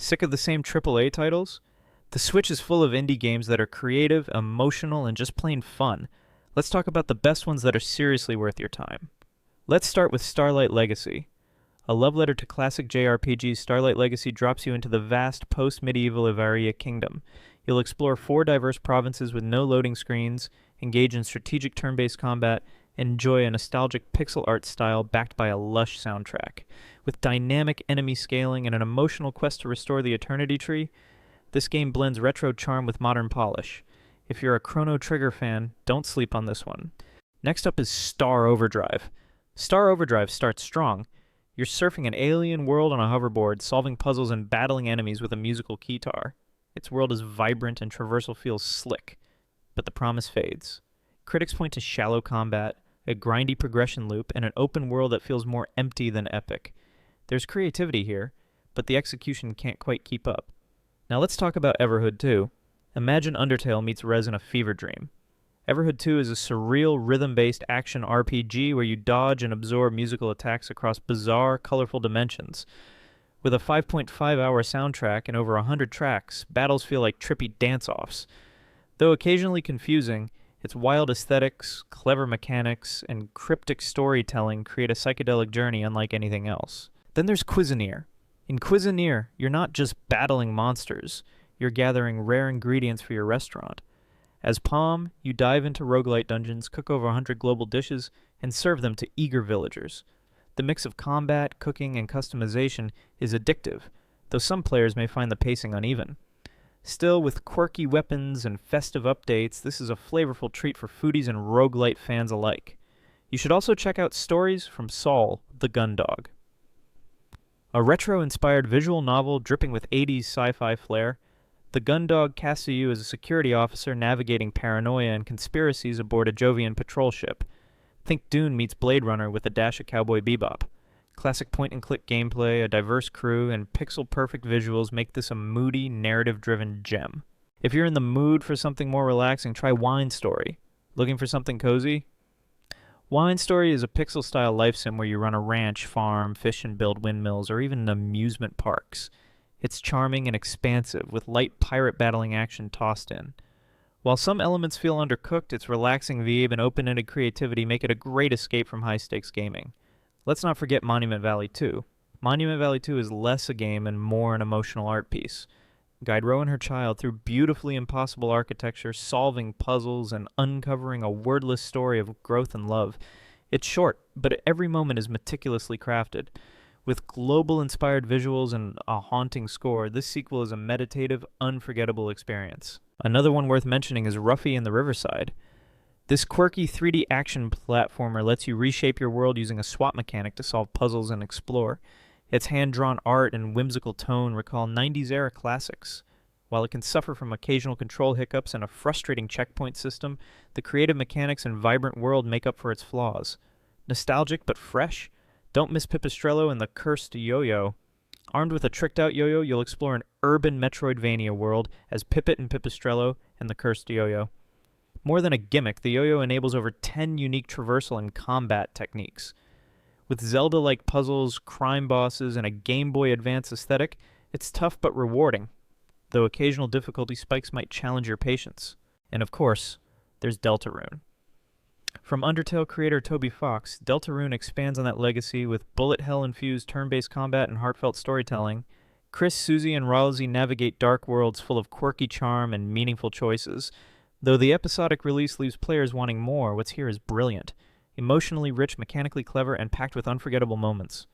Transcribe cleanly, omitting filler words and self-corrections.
Sick of the same AAA titles? The Switch is full of indie games that are creative, emotional, and just plain fun. Let's talk about the best ones that are seriously worth your time. Let's start with Starlight Legacy. A love letter to classic JRPGs, Starlight Legacy drops you into the vast post-medieval Ivaria kingdom. You'll explore 4 diverse provinces with no loading screens, engage in strategic turn-based combat, and enjoy a nostalgic pixel art style backed by a lush soundtrack. With dynamic enemy scaling and an emotional quest to restore the Eternity Tree, this game blends retro charm with modern polish. If you're a Chrono Trigger fan, don't sleep on this one. Next up is Star Overdrive. Star Overdrive starts strong. You're surfing an alien world on a hoverboard, solving puzzles and battling enemies with a musical guitar. Its world is vibrant and traversal feels slick, but the promise fades. Critics point to shallow combat, a grindy progression loop, and an open world that feels more empty than epic. There's creativity here, but the execution can't quite keep up. Now let's talk about Everhood 2. Imagine Undertale meets Rez in a fever dream. Everhood 2 is a surreal, rhythm-based action RPG where you dodge and absorb musical attacks across bizarre, colorful dimensions. With a 5.5-hour soundtrack and over 100 tracks, battles feel like trippy dance-offs. Though occasionally confusing, its wild aesthetics, clever mechanics, and cryptic storytelling create a psychedelic journey unlike anything else. Then there's Cuisineer. In Cuisineer, you're not just battling monsters, you're gathering rare ingredients for your restaurant. As Palm, you dive into roguelite dungeons, cook over 100 global dishes, and serve them to eager villagers. The mix of combat, cooking, and customization is addictive, though some players may find the pacing uneven. Still, with quirky weapons and festive updates, this is a flavorful treat for foodies and roguelite fans alike. You should also check out Stories from Saul, the Gundog. A retro-inspired visual novel dripping with 80s sci-fi flair, the Gundog casts you as a security officer navigating paranoia and conspiracies aboard a Jovian patrol ship. Think Dune meets Blade Runner with a dash of Cowboy Bebop. Classic point-and-click gameplay, a diverse crew, and pixel-perfect visuals make this a moody, narrative-driven gem. If you're in the mood for something more relaxing, try Wine Story. Looking for something cozy? Wine Story is a pixel-style life sim where you run a ranch, farm, fish and build windmills, or even amusement parks. It's charming and expansive, with light pirate battling action tossed in. While some elements feel undercooked, its relaxing vibe and open-ended creativity make it a great escape from high-stakes gaming. Let's not forget Monument Valley 2. Monument Valley 2 is less a game and more an emotional art piece. Guide Ro and her child through beautifully impossible architecture, solving puzzles, and uncovering a wordless story of growth and love. It's short, but every moment is meticulously crafted. With global-inspired visuals and a haunting score, this sequel is a meditative, unforgettable experience. Another one worth mentioning is Ruffy and the Riverside. This quirky 3D action platformer lets you reshape your world using a swap mechanic to solve puzzles and explore. Its hand-drawn art and whimsical tone recall 90s-era classics. While it can suffer from occasional control hiccups and a frustrating checkpoint system, the creative mechanics and vibrant world make up for its flaws. Nostalgic but fresh? Don't miss Pipistrello and the cursed Yoyo. Armed with a tricked-out Yoyo, you'll explore an urban Metroidvania world as Pipit and Pipistrello and the cursed Yoyo. More than a gimmick, the Yoyo enables over 10 unique traversal and combat techniques. With Zelda-like puzzles, crime bosses, and a Game Boy Advance aesthetic, it's tough but rewarding, though occasional difficulty spikes might challenge your patience. And of course, there's Deltarune. From Undertale creator Toby Fox, Deltarune expands on that legacy with bullet hell-infused turn-based combat and heartfelt storytelling. Chris, Susie, and Ralsei navigate dark worlds full of quirky charm and meaningful choices. Though the episodic release leaves players wanting more, what's here is brilliant. Emotionally rich, mechanically clever, and packed with unforgettable moments.